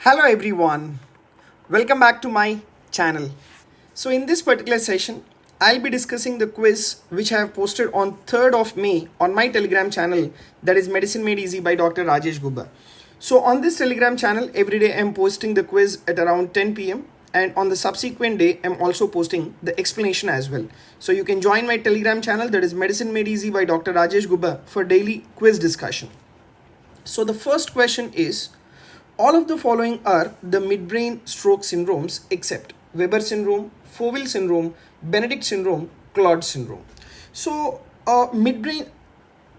Hello everyone, welcome back to my channel. So in this particular session, I'll be discussing the quiz which I have posted on 3rd of May on my Telegram channel, that is Medicine Made Easy by Dr. Rajesh Gubba. So on this Telegram channel, every day I'm posting the quiz at around 10 p.m. and on the subsequent day, I'm also posting the explanation as well. So you can join my Telegram channel, that is Medicine Made Easy by Dr. Rajesh Gubba, for daily quiz discussion. So the first question is, all of the following are the midbrain stroke syndromes except Weber syndrome, Foville syndrome, Benedict syndrome, Claude syndrome. So midbrain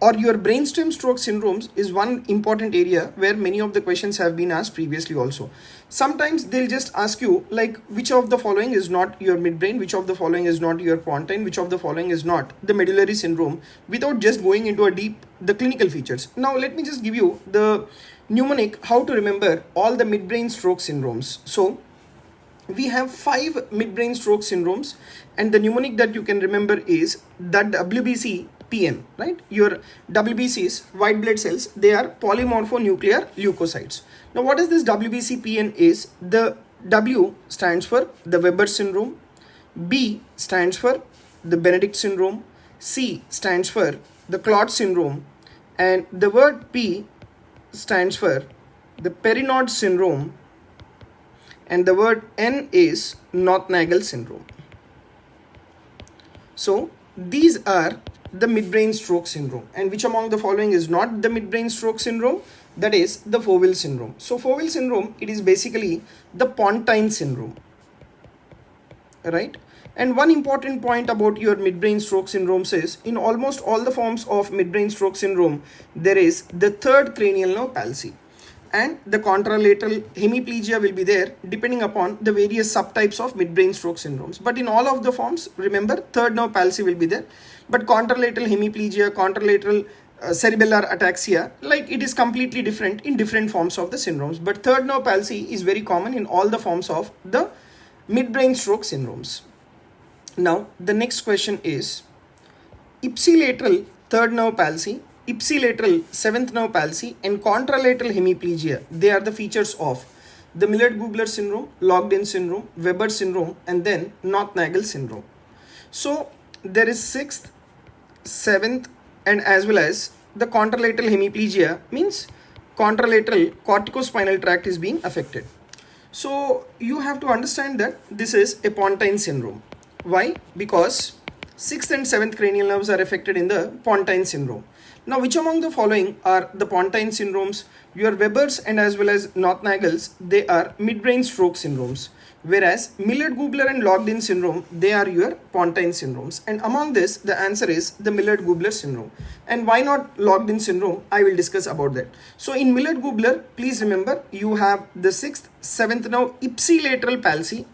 or your brainstem stroke syndromes is one important area where many of the questions have been asked previously also. Sometimes they'll just ask you like which of the following is not your midbrain, which of the following is not your pontine, which of the following is not the medullary syndrome, without just going into a deep the clinical features. Now let me just give you the mnemonic how to remember all the midbrain stroke syndromes. So we have 5 midbrain stroke syndromes and the mnemonic that you can remember is that WBC PN, right? Your WBCs, white blood cells, they are polymorphonuclear leukocytes. Now what is this WBC PN is? The W stands for the Weber syndrome, B stands for the Benedict syndrome, C stands for the Claude syndrome, and the word P stands for the Perinaud syndrome, and the word N is 𝗏𝐽𝐻 syndrome. So these are the midbrain stroke syndrome, and which among the following is not the midbrain stroke syndrome? That is the Foville syndrome. So Foville syndrome, it is basically the pontine syndrome, right? And one important point about your midbrain stroke syndromes is in almost all the forms of midbrain stroke syndrome, there is the third cranial nerve palsy and the contralateral hemiplegia will be there depending upon the various subtypes of midbrain stroke syndromes. But in all of the forms, remember, third nerve palsy will be there, but contralateral hemiplegia, contralateral cerebellar ataxia, like it is completely different in different forms of the syndromes. But third nerve palsy is very common in all the forms of the midbrain stroke syndromes. Now the next question is ipsilateral third nerve palsy, ipsilateral seventh nerve palsy, and contralateral hemiplegia. They are the features of the Millard-Gubler syndrome, Locked-in syndrome, Weber syndrome, and then 𝗏𝐽𝐻 syndrome. So there is 6th, 7th, and as well as the contralateral hemiplegia means contralateral corticospinal tract is being affected. So you have to understand that this is a pontine syndrome. Why? Because 6th and 7th cranial nerves are affected in the pontine syndrome. Now, which among the following are the pontine syndromes? Your Weber's and as well as 𝗏𝐽𝐻's, they are midbrain stroke syndromes. Whereas Millard-Gubler and Locked-in syndrome, they are your pontine syndromes. And among this, the answer is the Millard-Gubler syndrome. And why not Locked-in syndrome? I will discuss about that. So in Millard-Gubler, please remember, you have the 6th, 7th nerve ipsilateral palsy,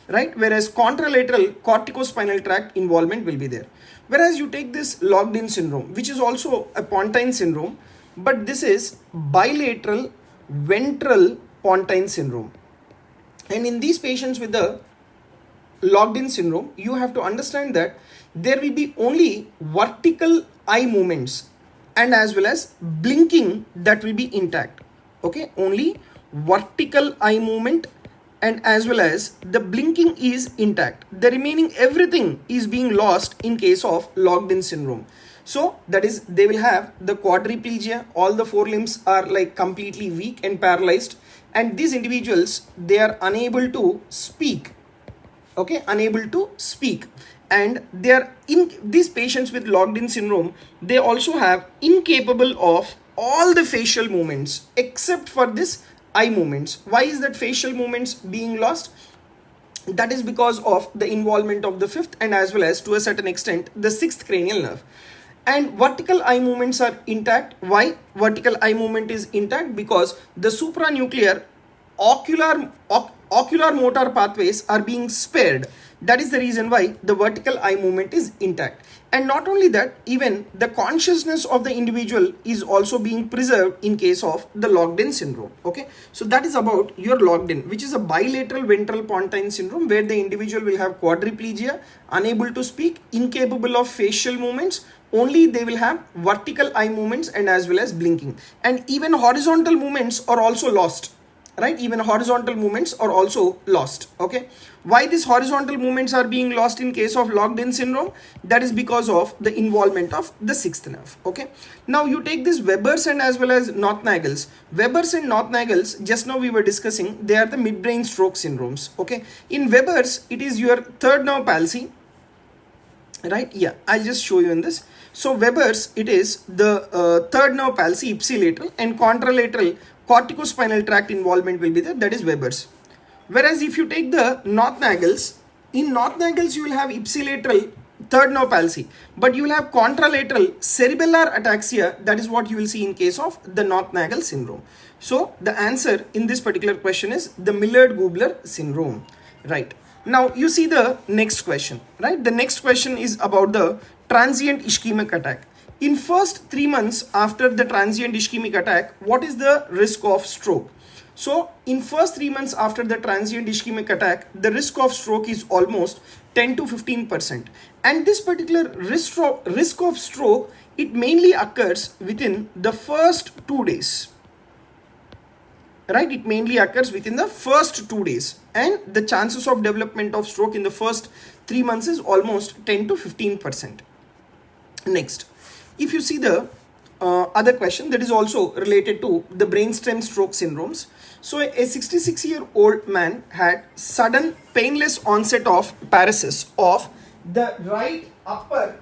right? Whereas contralateral corticospinal tract involvement will be there. Whereas you take this Locked-in syndrome, which is also a pontine syndrome, but this is bilateral ventral pontine syndrome. And in these patients with the Locked-in syndrome, you have to understand that there will be only vertical eye movements and as well as blinking that will be intact. Okay, only vertical eye movement and as well as the blinking is intact. The remaining everything is being lost in case of Locked-in syndrome. So that is, they will have the quadriplegia, all the 4 limbs are like completely weak and paralyzed, and these individuals, they are unable to speak, okay, unable to speak, and they are in these patients with Locked-in syndrome, they also have incapable of all the facial movements except for this eye movements. Why is that facial movements being lost? That is because of the involvement of the 5th and as well as to a certain extent the 6th cranial nerve. And vertical eye movements are intact. Why vertical eye movement is intact? Because the supranuclear ocular motor pathways are being spared. That is the reason why the vertical eye movement is intact. And not only that, even the consciousness of the individual is also being preserved in case of the Locked-in syndrome. Okay, so that is about your Locked-in, which is a bilateral ventral pontine syndrome where the individual will have quadriplegia, unable to speak, incapable of facial movements, only they will have vertical eye movements and as well as blinking, and even horizontal movements are also lost. right? Even horizontal movements are also lost. Okay, why these horizontal movements are being lost in case of locked in syndrome? That is because of the involvement of the sixth nerve. Okay, now you take this Weber's and as well as North-Nagel's. Weber's and North-Nagel's, just now we were discussing, they are the midbrain stroke syndromes. Okay, in Weber's it is your third nerve palsy, right? Yeah, I'll just show you in this. So Weber's, it is the third nerve palsy, ipsilateral, and contralateral corticospinal tract involvement will be there, that is Weber's. Whereas if you take the North-Nagel's, in North-Nagel's you will have ipsilateral third nerve palsy, but you will have contralateral cerebellar ataxia, that is what you will see in case of the North-Nagel syndrome. So the answer in this particular question is the Millard-Gubler syndrome, right? Now you see the next question, right? The next question is about the transient ischemic attack. In first 3 months after the transient ischemic attack, what is the risk of stroke? So in first 3 months after the transient ischemic attack, the risk of stroke is almost 10 to 15%. And this particular risk of stroke, it mainly occurs within the first 2 days. Right, it mainly occurs within the first 2 days, and the chances of development of stroke in the first 3 months is almost 10 to 15%. Next, if you see the other question that is also related to the brainstem stroke syndromes. So a 66-year-old man had sudden painless onset of paresis of the right upper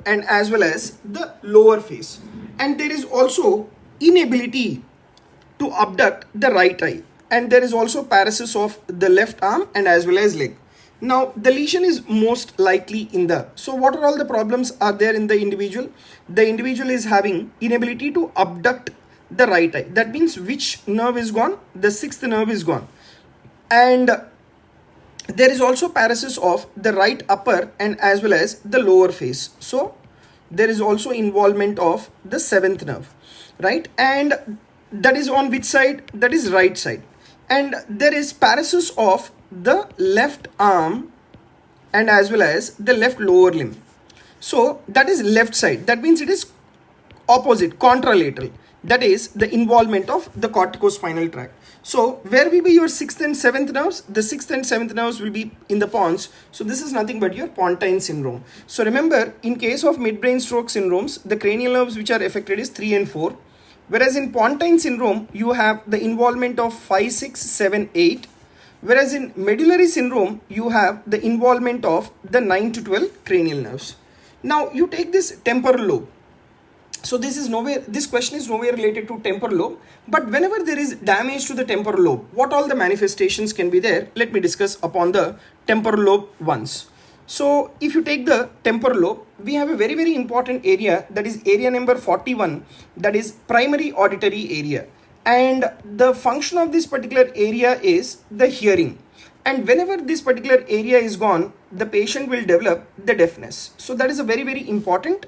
and as well as the lower face, and there is also inability to abduct the right eye, and there is also paresis of the left arm and as well as leg. Now the lesion is most likely in the, so what are all the problems are there in the individual? The individual is having inability to abduct the right eye, that means which nerve is gone? The sixth nerve is gone, and there is also paresis of the right upper and as well as the lower face. So there is also involvement of the seventh nerve, right? And that is on which side? That is right side. And there is paresis of the left arm and as well as the left lower limb. So that is left side. That means it is opposite, contralateral. That is the involvement of the corticospinal tract. So where will be your sixth and seventh nerves? The sixth and seventh nerves will be in the pons. So this is nothing but your pontine syndrome. So remember, in case of midbrain stroke syndromes, the cranial nerves which are affected is 3 and 4. Whereas in pontine syndrome, you have the involvement of 5, 6, 7, 8. Whereas in medullary syndrome, you have the involvement of the 9 to 12 cranial nerves. Now you take this temporal lobe. So this question is nowhere related to temporal lobe, but whenever there is damage to the temporal lobe, what all the manifestations can be there? Let me discuss upon the temporal lobe once. So if you take the temporal lobe, we have a very, very important area, that is area number 41, that is primary auditory area. And the function of this particular area is the hearing. And whenever this particular area is gone, the patient will develop the deafness. So that is a very, very important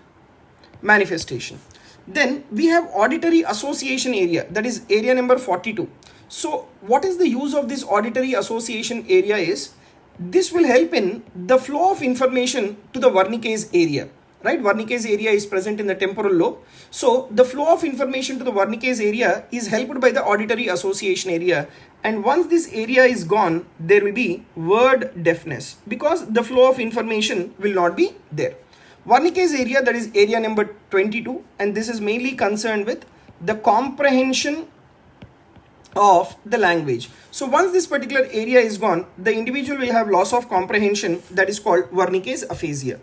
manifestation. Then we have auditory association area, that is area number 42. So what is the use of this auditory association area is, this will help in the flow of information to the Wernicke's area, right? Wernicke's area is present in the temporal lobe. So the flow of information to the Wernicke's area is helped by the auditory association area. And once this area is gone, there will be word deafness because the flow of information will not be there. Wernicke's area, that is area number 22, and this is mainly concerned with the comprehension of the language. So once this particular area is gone, the individual will have loss of comprehension, that is called Wernicke's aphasia.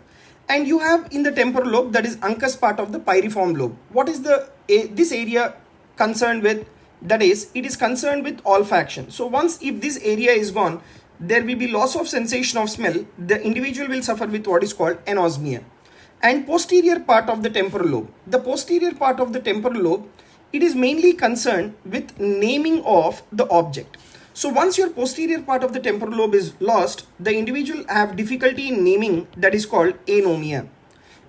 And you have in the temporal lobe, that is Uncus part of the pyriform lobe. What is this area concerned with? That is, it is concerned with olfaction. So once if this area is gone, there will be loss of sensation of smell. The individual will suffer with what is called anosmia. And posterior part of the temporal lobe. The posterior part of the temporal lobe, it is mainly concerned with naming of the object. So once your posterior part of the temporal lobe is lost, the individual have difficulty in naming, that is called anomia.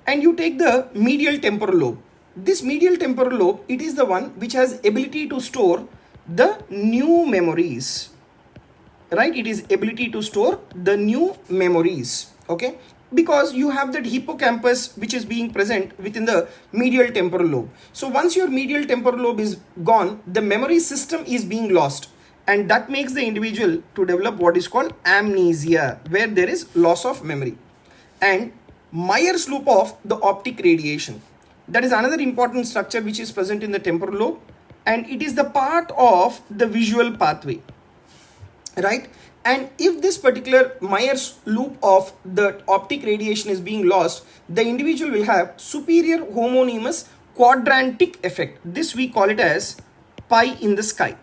And you take the medial temporal lobe. This medial temporal lobe, it is the one which has ability to store the new memories, right? It is ability to store the new memories, okay? Because you have that hippocampus which is being present within the medial temporal lobe. So once your medial temporal lobe is gone, the memory system is being lost, and that makes the individual to develop what is called amnesia, where there is loss of memory. And Meyer's loop of the optic radiation, that is another important structure which is present in the temporal lobe, and it is the part of the visual pathway, right? And if this particular Meyer's loop of the optic radiation is being lost, the individual will have superior homonymous quadrantic effect. This we call it as pie in the sky.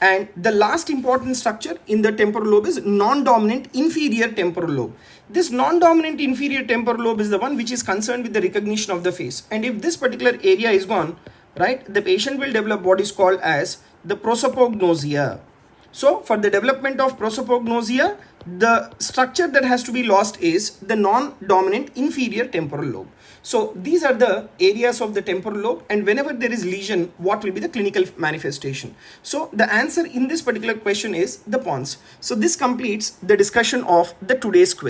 And the last important structure in the temporal lobe is non-dominant inferior temporal lobe. This non-dominant inferior temporal lobe is the one which is concerned with the recognition of the face. And if this particular area is gone, right, the patient will develop what is called as the prosopagnosia. So for the development of prosopagnosia, the structure that has to be lost is the non-dominant inferior temporal lobe. So these are the areas of the temporal lobe, and whenever there is lesion, what will be the clinical manifestation? So the answer in this particular question is the pons. So this completes the discussion of the today's quiz.